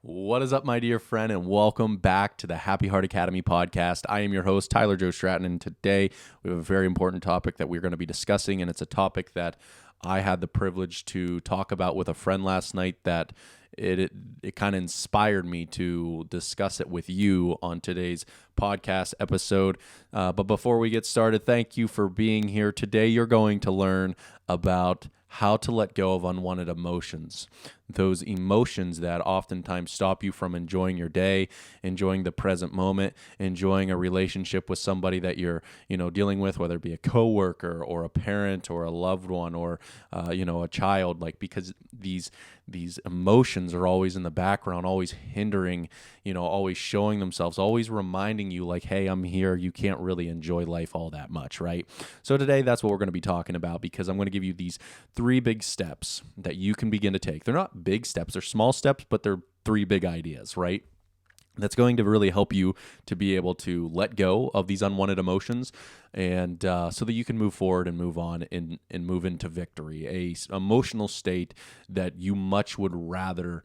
What is up, my dear friend, and welcome back to the Happy Heart Academy podcast. I am your host, Tyler Joe Stratton, and today we have a very important topic that we're going to be discussing, and it's a topic that I had the privilege to talk about with a friend last night that it kind of inspired me to discuss it with you on today's podcast episode. But before we get started, thank you for being here. Today you're going to learn about how to let go of unwanted emotions, those emotions that oftentimes stop you from enjoying your day, enjoying the present moment, enjoying a relationship with somebody that you're, dealing with, whether it be a coworker or a parent or a loved one or, a child, because these emotions are always in the background, always hindering, always showing themselves, always reminding you like, hey, I'm here. You can't really enjoy life all that much, right? So today, that's what we're going to be talking about, because I'm going to give you these 3 big steps that you can begin to take. They're not big steps, they're small steps, but they're 3 big ideas, right? That's going to really help you to be able to let go of these unwanted emotions, and so that you can move forward and move on and move into victory, a emotional state that you much would rather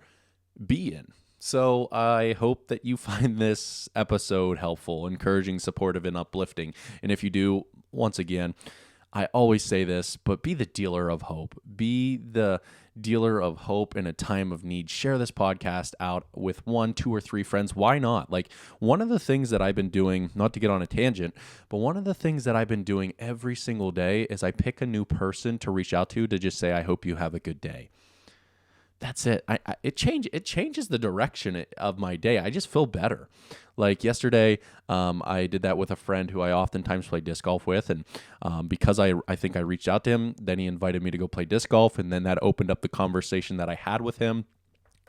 be in. So I hope that you find this episode helpful, encouraging, supportive, and uplifting. And if you do, once again, I always say this, but be the dealer of hope. Be the dealer of hope in a time of need. Share this podcast out with 1, 2, or 3 friends. Why not? One of the things that I've been doing, not to get on a tangent, but one of the things that I've been doing every single day is I pick a new person to reach out to just say, I hope you have a good day. That's it. It changes the direction of my day. I just feel better. Like yesterday, I did that with a friend who I oftentimes play disc golf with, and because I think I reached out to him, then he invited me to go play disc golf, and then that opened up the conversation that I had with him.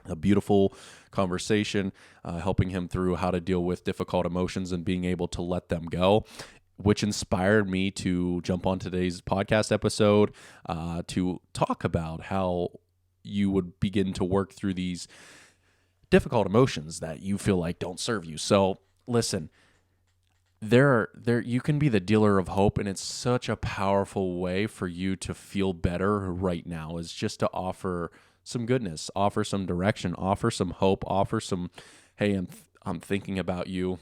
A beautiful conversation, helping him through how to deal with difficult emotions and being able to let them go, which inspired me to jump on today's podcast episode to talk about how you would begin to work through these difficult emotions that you feel like don't serve you. So listen, there you can be the dealer of hope, and it's such a powerful way for you to feel better right now, is just to offer some goodness, offer some direction, offer some hope, offer some, hey, I'm thinking about you.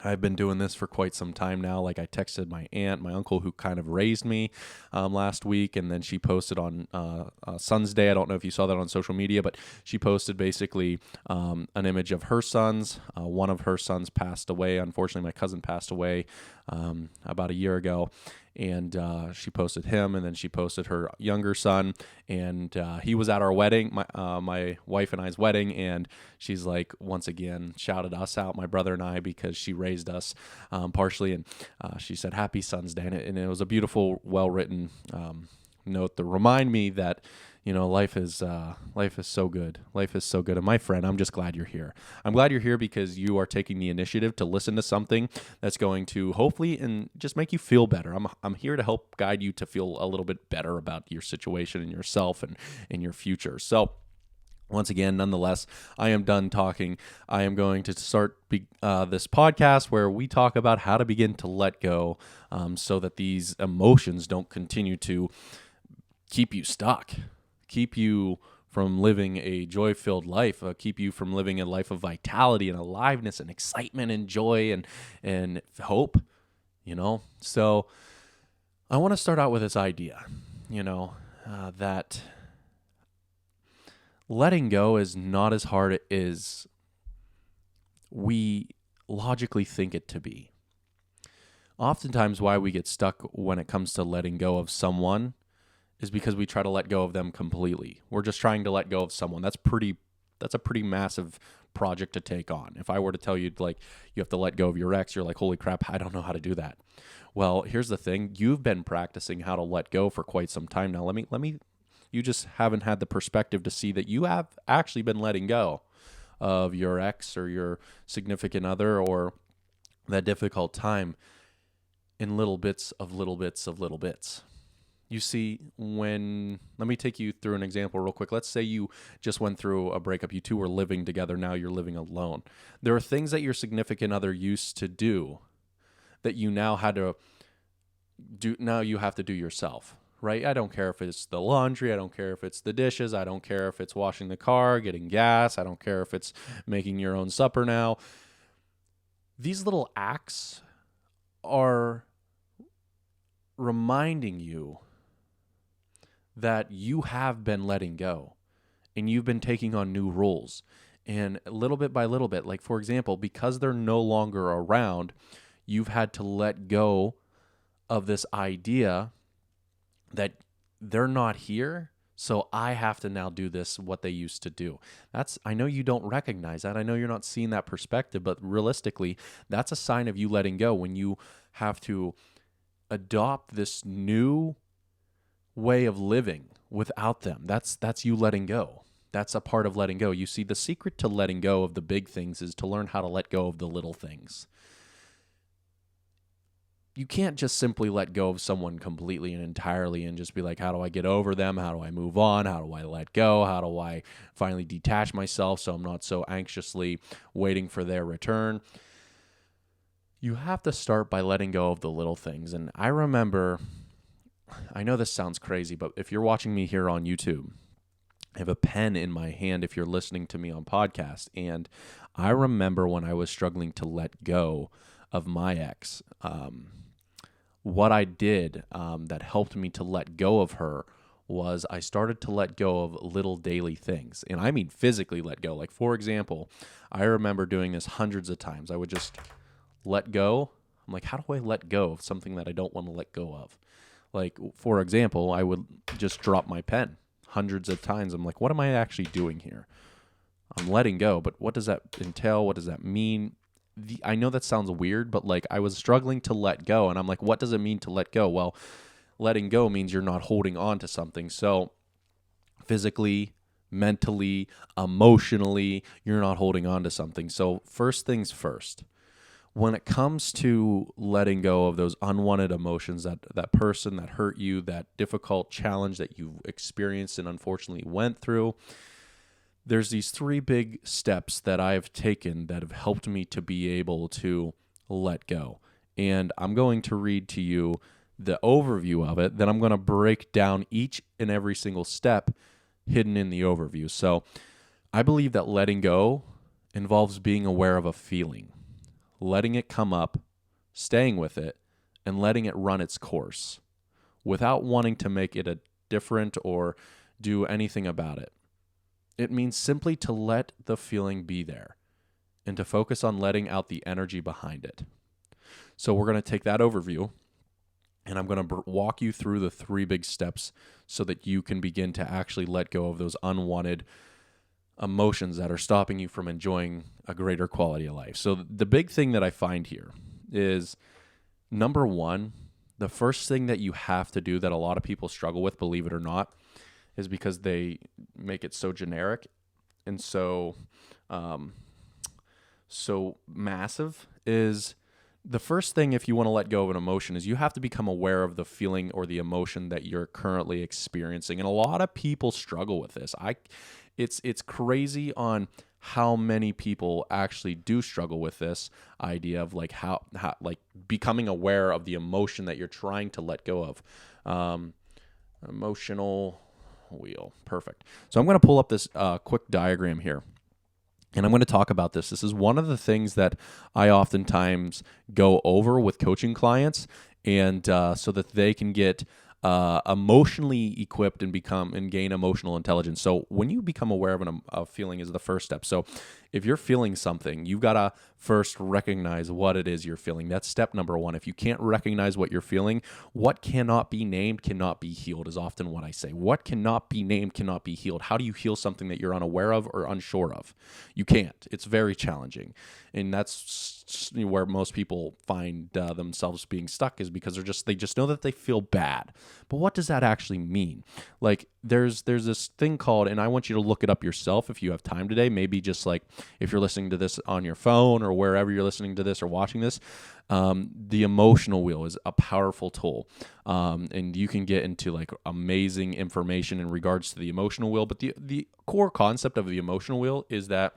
I've been doing this for quite some time now. Like, I texted my aunt, my uncle, who kind of raised me last week, and then she posted on Son's Day. I don't know if you saw that on social media, but she posted basically an image of her sons. One of her sons passed away. Unfortunately, my cousin passed away about a year ago. And she posted him, and then she posted her younger son, and he was at our wedding, my wife and I's wedding, and she's like, once again, shouted us out, my brother and I, because she raised us partially, and she said, Happy Son's Day, and it was a beautiful, well-written note to remind me that, life is so good. Life is so good. And my friend, I'm just glad you're here. I'm glad you're here because you are taking the initiative to listen to something that's going to hopefully and just make you feel better. I'm here to help guide you to feel a little bit better about your situation and yourself and in your future. So once again, nonetheless, I am done talking. I am going to start this podcast where we talk about how to begin to let go so that these emotions don't continue to keep you stuck. Keep you from living a joy-filled life, keep you from living a life of vitality and aliveness and excitement and joy and hope, So I want to start out with this idea, that letting go is not as hard as we logically think it to be. Oftentimes why we get stuck when it comes to letting go of someone is because we try to let go of them completely. We're just trying to let go of someone. That's a pretty massive project to take on. If I were to tell you, you have to let go of your ex, you're like, holy crap, I don't know how to do that. Well, here's the thing. You've been practicing how to let go for quite some time now. You just haven't had the perspective to see that you have actually been letting go of your ex or your significant other or that difficult time in little bits of little bits of little bits. You see, let me take you through an example real quick. Let's say you just went through a breakup. You two were living together. Now you're living alone. There are things that your significant other used to do that you now had to do. Now you have to do yourself, right? I don't care if it's the laundry. I don't care if it's the dishes. I don't care if it's washing the car, getting gas. I don't care if it's making your own supper now. These little acts are reminding you that you have been letting go and you've been taking on new roles. And little bit by little bit, like for example, because they're no longer around, you've had to let go of this idea that they're not here, so I have to now do this, what they used to do. I know you don't recognize that. I know you're not seeing that perspective, but realistically, that's a sign of you letting go when you have to adopt this new way of living without them. That's you letting go. That's a part of letting go. You see, the secret to letting go of the big things is to learn how to let go of the little things. You can't just simply let go of someone completely and entirely and just be like, how do I get over them? How do I move on? How do I let go? How do I finally detach myself so I'm not so anxiously waiting for their return? You have to start by letting go of the little things. And I remember, I know this sounds crazy, but if you're watching me here on YouTube, I have a pen in my hand if you're listening to me on podcast. And I remember when I was struggling to let go of my ex, what I did that helped me to let go of her was I started to let go of little daily things. And I mean physically let go. Like, for example, I remember doing this hundreds of times. I would just let go. I'm like, how do I let go of something that I don't want to let go of? Like, for example, I would just drop my pen hundreds of times. I'm like, what am I actually doing here? I'm letting go, but what does that entail? What does that mean? I know that sounds weird, but like I was struggling to let go, and I'm like, what does it mean to let go? Well, letting go means you're not holding on to something. So physically, mentally, emotionally, you're not holding on to something. So first things first, when it comes to letting go of those unwanted emotions, that person that hurt you, that difficult challenge that you've experienced and unfortunately went through, there's these 3 big steps that I've taken that have helped me to be able to let go. And I'm going to read to you the overview of it. Then I'm going to break down each and every single step hidden in the overview. So I believe that letting go involves being aware of a feeling, letting it come up, staying with it, and letting it run its course without wanting to make it a different or do anything about it. It means simply to let the feeling be there and to focus on letting out the energy behind it. So we're going to take that overview, and I'm going to walk you through the 3 big steps so that you can begin to actually let go of those unwanted emotions that are stopping you from enjoying a greater quality of life. So the big thing that I find here is, number 1, the first thing that you have to do that a lot of people struggle with, believe it or not, is because they make it so generic and so massive, is the first thing, if you want to let go of an emotion, is you have to become aware of the feeling or the emotion that you're currently experiencing. And a lot of people struggle with this. It's crazy on how many people actually do struggle with this idea of like how like becoming aware of the emotion that you're trying to let go of. Emotional wheel. Perfect. So I'm going to pull up this quick diagram here, and I'm going to talk about this. This is one of the things that I oftentimes go over with coaching clients, and so that they can get emotionally equipped and gain emotional intelligence. So when you become aware of a feeling is the first step. So if you're feeling something, you've got to first recognize what it is you're feeling. That's step number 1. If you can't recognize what you're feeling, what cannot be named cannot be healed is often what I say. What cannot be named cannot be healed. How do you heal something that you're unaware of or unsure of? You can't. It's very challenging. And that's where most people find themselves being stuck, is because they just know that they feel bad. But what does that actually mean? Like there's this thing called, and I want you to look it up yourself if you have time today, maybe just like if you're listening to this on your phone or wherever you're listening to this or watching this, the emotional wheel is a powerful tool. And you can get into like amazing information in regards to the emotional wheel. But the core concept of the emotional wheel is that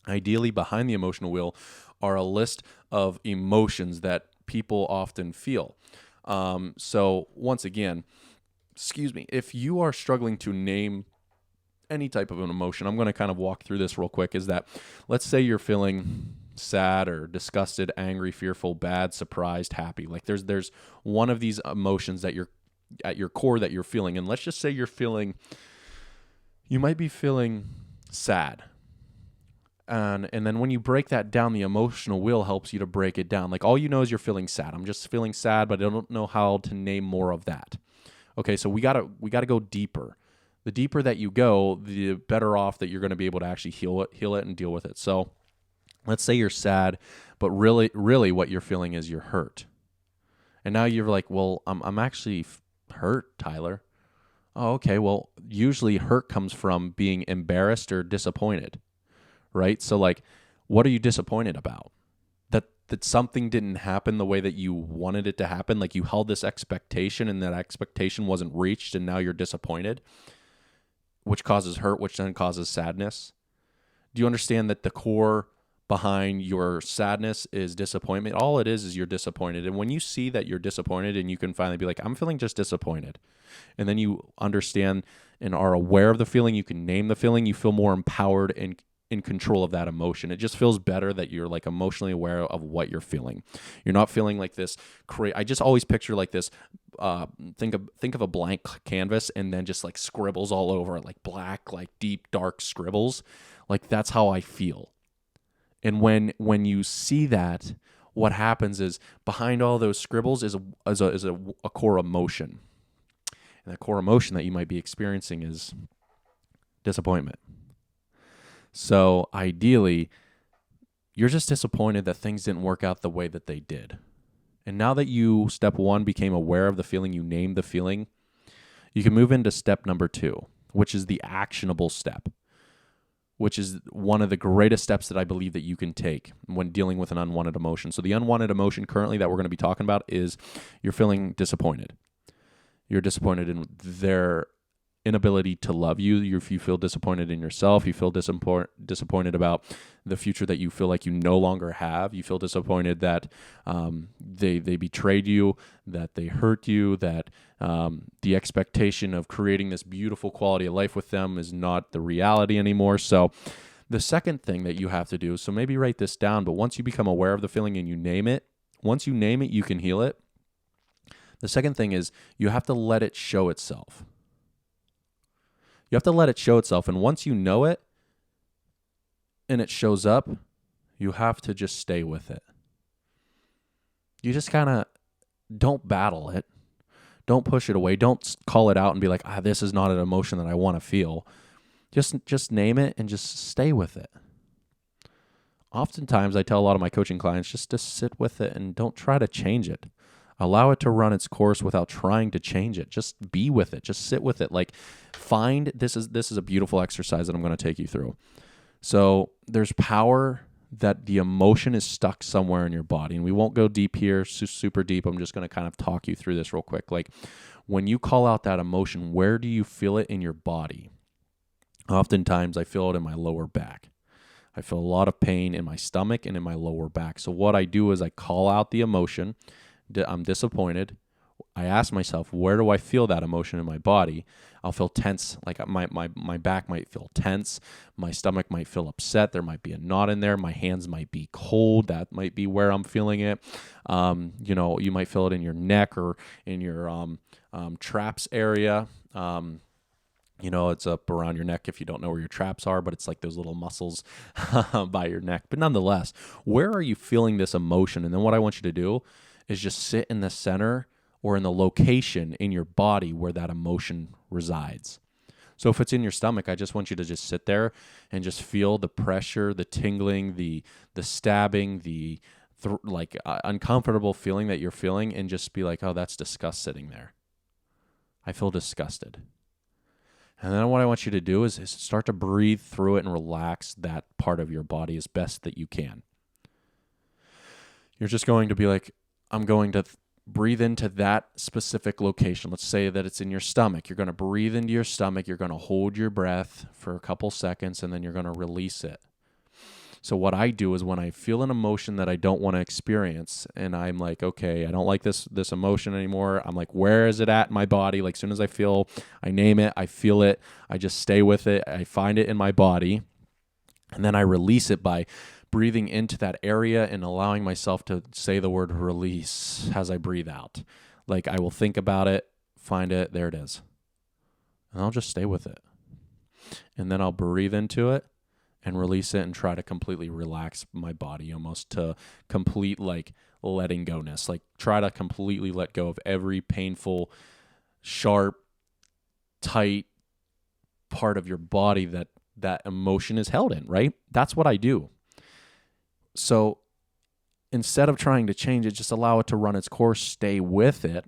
ideally behind the emotional wheel are a list of emotions that people often feel. So once again, if you are struggling to name any type of an emotion, I'm going to kind of walk through this real quick, is that let's say you're feeling sad or disgusted, angry, fearful, bad, surprised, happy. Like there's one of these emotions that you're at your core that you're feeling. And let's just say you might be feeling sad. And then when you break that down, the emotional wheel helps you to break it down. Like all you know is you're feeling sad. I'm just feeling sad, but I don't know how to name more of that. Okay, so we gotta go deeper. The deeper that you go, the better off that you're going to be able to actually heal it and deal with it. So let's say you're sad, but really what you're feeling is you're hurt. And now you're like, well, I'm actually hurt, Tyler. Oh, okay. Well, usually hurt comes from being embarrassed or disappointed, right? So like, what are you disappointed about? That something didn't happen the way that you wanted it to happen? Like you held this expectation and that expectation wasn't reached and now you're disappointed, which causes hurt, which then causes sadness. Do you understand that the core behind your sadness is disappointment? All it is you're disappointed. And when you see that you're disappointed and you can finally be like, I'm feeling just disappointed. And then you understand and are aware of the feeling, you can name the feeling, you feel more empowered and in control of that emotion. It just feels better that you're like emotionally aware of what you're feeling. You're not feeling like this I just always picture like this, think of a blank canvas and then just like scribbles all over it, like black, like deep, dark scribbles. Like that's how I feel. And when you see that, what happens is behind all those scribbles is a core emotion. And that core emotion that you might be experiencing is disappointment. So ideally, you're just disappointed that things didn't work out the way that they did. And now that you, step one, became aware of the feeling, you named the feeling, you can move into step number 2, which is the actionable step, which is one of the greatest steps that I believe that you can take when dealing with an unwanted emotion. So the unwanted emotion currently that we're going to be talking about is you're feeling disappointed. You're disappointed in their inability to love you. You feel disappointed in yourself. You feel disappointed about the future that you feel like you no longer have. You feel disappointed that they betrayed you, that they hurt you, that the expectation of creating this beautiful quality of life with them is not the reality anymore. So the second thing that you have to do, so maybe write this down, but once you become aware of the feeling and you name it, once you name it, you can heal it. The second thing is you have to let it show itself. You have to let it show itself. And once you know it and it shows up, you have to just stay with it. You just kind of don't battle it. Don't push it away. Don't call it out and be like, this is not an emotion that I want to feel. Just name it and just stay with it. Oftentimes, I tell a lot of my coaching clients just to sit with it and don't try to change it. Allow it to run its course without trying to change it. Just be with it. Just sit with it. Like this is a beautiful exercise that I'm going to take you through. So there's power that the emotion is stuck somewhere in your body. And we won't go deep here, super deep. I'm just going to kind of talk you through this real quick. Like when you call out that emotion, where do you feel it in your body? Oftentimes I feel it in my lower back. I feel a lot of pain in my stomach and in my lower back. So what I do is I call out the emotion. I'm disappointed. I ask myself, where do I feel that emotion in my body? I'll feel tense, like my back might feel tense. My stomach might feel upset. There might be a knot in there. My hands might be cold. That might be where I'm feeling it. You might feel it in your neck or in your traps area. It's up around your neck if you don't know where your traps are, but it's like those little muscles by your neck. But nonetheless, where are you feeling this emotion? And then what I want you to do is just sit in the center or in the location in your body where that emotion resides. So if it's in your stomach, I just want you to just sit there and just feel the pressure, the tingling, the stabbing, the uncomfortable feeling that you're feeling, and just be like, oh, that's disgust sitting there. I feel disgusted. And then what I want you to do is start to breathe through it and relax that part of your body as best that you can. You're just going to be like, I'm going to breathe into that specific location. Let's say that it's in your stomach. You're going to breathe into your stomach. You're going to hold your breath for a couple seconds, and then you're going to release it. So what I do is when I feel an emotion that I don't want to experience, and I'm like, okay, I don't like this emotion anymore. I'm like, where is it at in my body? Like, as soon as I name it, I feel it, I just stay with it. I find it in my body, and then I release it by breathing into that area and allowing myself to say the word release as I breathe out. Like, I will think about it, find it, there it is. And I'll just stay with it. And then I'll breathe into it and release it and try to completely relax my body, almost to complete like letting go-ness. Like, try to completely let go of every painful, sharp, tight part of your body that emotion is held in, right? That's what I do. So instead of trying to change it, just allow it to run its course, stay with it.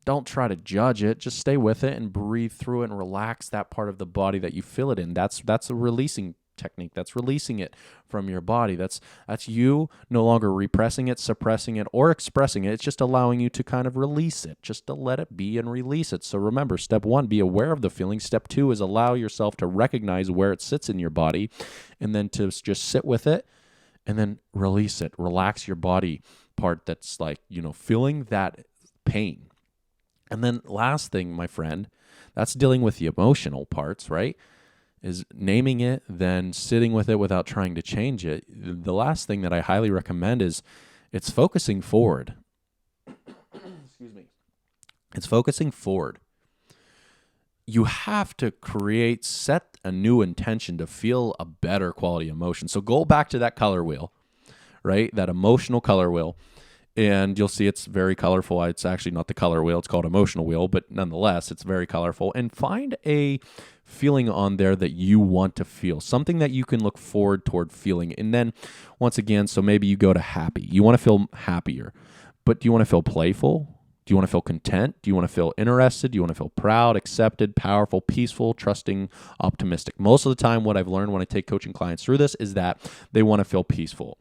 Don't try to judge it. Just stay with it and breathe through it and relax that part of the body that you feel it in. That's a releasing technique. That's releasing it from your body. That's you no longer repressing it, suppressing it, or expressing it. It's just allowing you to kind of release it, just to let it be and release it. So remember, step 1, be aware of the feeling. Step 2 is allow yourself to recognize where it sits in your body, and then to just sit with it and then release it. Relax your body part that's like, feeling that pain. And then last thing, my friend, that's dealing with the emotional parts, right? Is naming it, then sitting with it without trying to change it. The last thing that I highly recommend is it's focusing forward. Excuse me. It's focusing forward. You have to set a new intention to feel a better quality emotion. So go back to that color wheel, right? That emotional color wheel. And you'll see it's very colorful. It's actually not the color wheel. It's called emotional wheel, but nonetheless, it's very colorful. And find a feeling on there that you want to feel, something that you can look forward toward feeling. And then once again, so maybe you go to happy. You want to feel happier, but do you want to feel playful? Do you want to feel content? Do you want to feel interested? Do you want to feel proud, accepted, powerful, peaceful, trusting, optimistic? Most of the time, what I've learned when I take coaching clients through this is that they want to feel peaceful.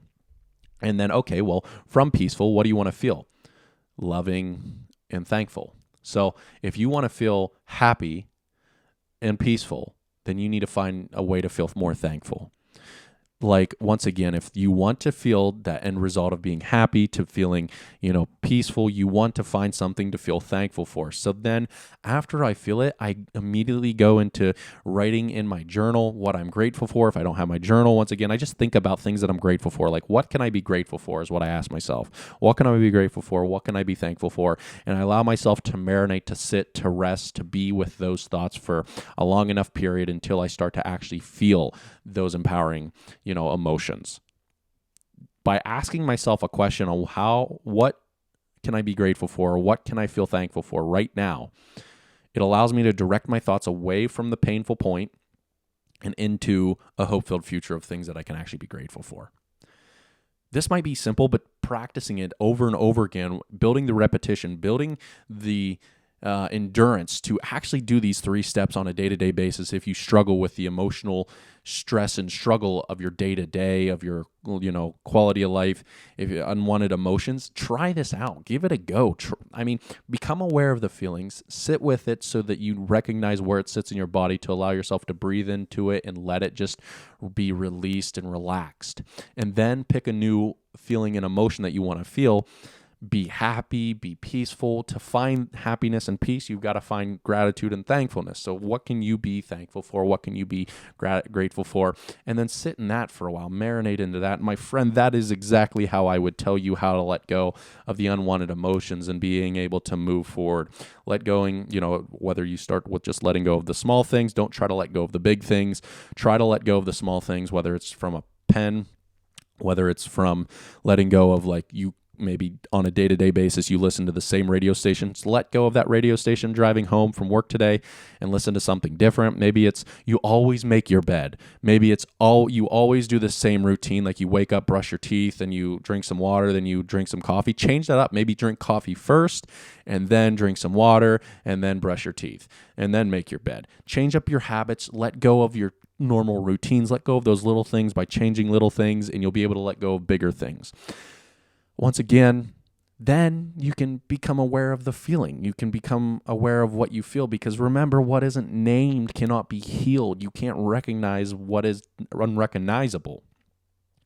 And then, okay, well, from peaceful, what do you want to feel? Loving and thankful. So if you want to feel happy and peaceful, then you need to find a way to feel more thankful. Like, once again, if you want to feel that end result of being happy to feeling, peaceful, you want to find something to feel thankful for. So then after I feel it, I immediately go into writing in my journal what I'm grateful for. If I don't have my journal, once again, I just think about things that I'm grateful for. Like, what can I be grateful for is what I ask myself. What can I be grateful for? What can I be thankful for? And I allow myself to marinate, to sit, to rest, to be with those thoughts for a long enough period until I start to actually feel those empowering, emotions. By asking myself a question on what can I be grateful for? Or what can I feel thankful for right now? It allows me to direct my thoughts away from the painful point and into a hope-filled future of things that I can actually be grateful for. This might be simple, but practicing it over and over again, building the repetition, building the endurance to actually do these 3 steps on a day-to-day basis. If you struggle with the emotional stress and struggle of your day-to-day, of your quality of life, if you unwanted emotions, try this out. Give it a go. Become aware of the feelings. Sit with it so that you recognize where it sits in your body, to allow yourself to breathe into it and let it just be released and relaxed. And then pick a new feeling and emotion that you want to feel. Be happy, be peaceful. To find happiness and peace, you've got to find gratitude and thankfulness. So what can you be thankful for? What can you be grateful for? And then sit in that for a while, marinate into that. My friend, that is exactly how I would tell you how to let go of the unwanted emotions and being able to move forward. Let going, whether you start with just letting go of the small things, don't try to let go of the big things. Try to let go of the small things, whether it's from a pen, whether it's from letting go of maybe on a day-to-day basis, you listen to the same radio station. Just let go of that radio station driving home from work today and listen to something different. Maybe it's you always make your bed. Maybe it's you always do the same routine, like you wake up, brush your teeth, and you drink some water, then you drink some coffee. Change that up. Maybe drink coffee first, and then drink some water, and then brush your teeth, and then make your bed. Change up your habits. Let go of your normal routines. Let go of those little things by changing little things, and you'll be able to let go of bigger things. Once again, then you can become aware of the feeling. You can become aware of what you feel, because remember, what isn't named cannot be healed. You can't recognize what is unrecognizable.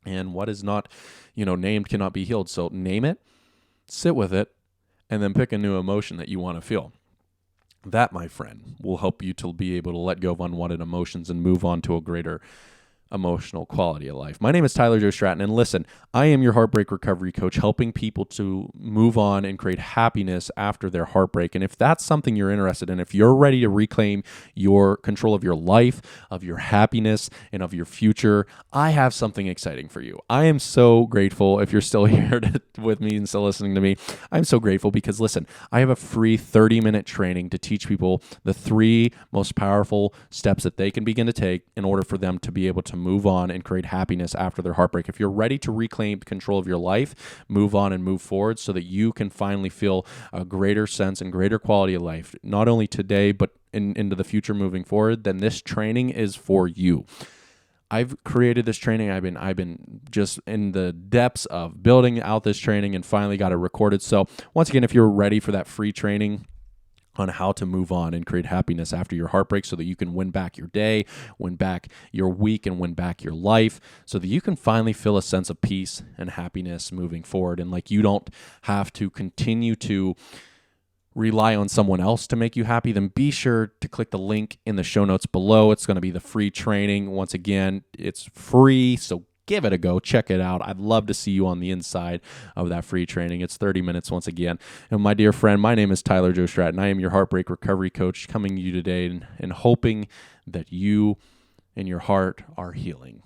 And what is not, named cannot be healed. So name it, sit with it, and then pick a new emotion that you want to feel. That, my friend, will help you to be able to let go of unwanted emotions and move on to a greater emotional quality of life. My name is Tyler Joe Stratton, and listen, I am your heartbreak recovery coach, helping people to move on and create happiness after their heartbreak. And if that's something you're interested in, if you're ready to reclaim your control of your life, of your happiness, and of your future, I have something exciting for you. I am so grateful if you're still here with me and still listening to me. I'm so grateful because, listen, I have a free 30-minute training to teach people the 3 most powerful steps that they can begin to take in order for them to be able to move on and create happiness after their heartbreak. If you're ready to reclaim control of your life, move on and move forward so that you can finally feel a greater sense and greater quality of life, not only today, but into the future moving forward, then this training is for you. I've created this training. I've been just in the depths of building out this training and finally got it recorded. So once again, if you're ready for that free training on how to move on and create happiness after your heartbreak so that you can win back your day, win back your week, and win back your life so that you can finally feel a sense of peace and happiness moving forward. And like you don't have to continue to rely on someone else to make you happy, then be sure to click the link in the show notes below. It's going to be the free training. Once again, it's free, so give it a go. Check it out. I'd love to see you on the inside of that free training. It's 30 minutes once again. And my dear friend, my name is Tyler Joe Stratton. I am your heartbreak recovery coach coming to you today and hoping that you and your heart are healing.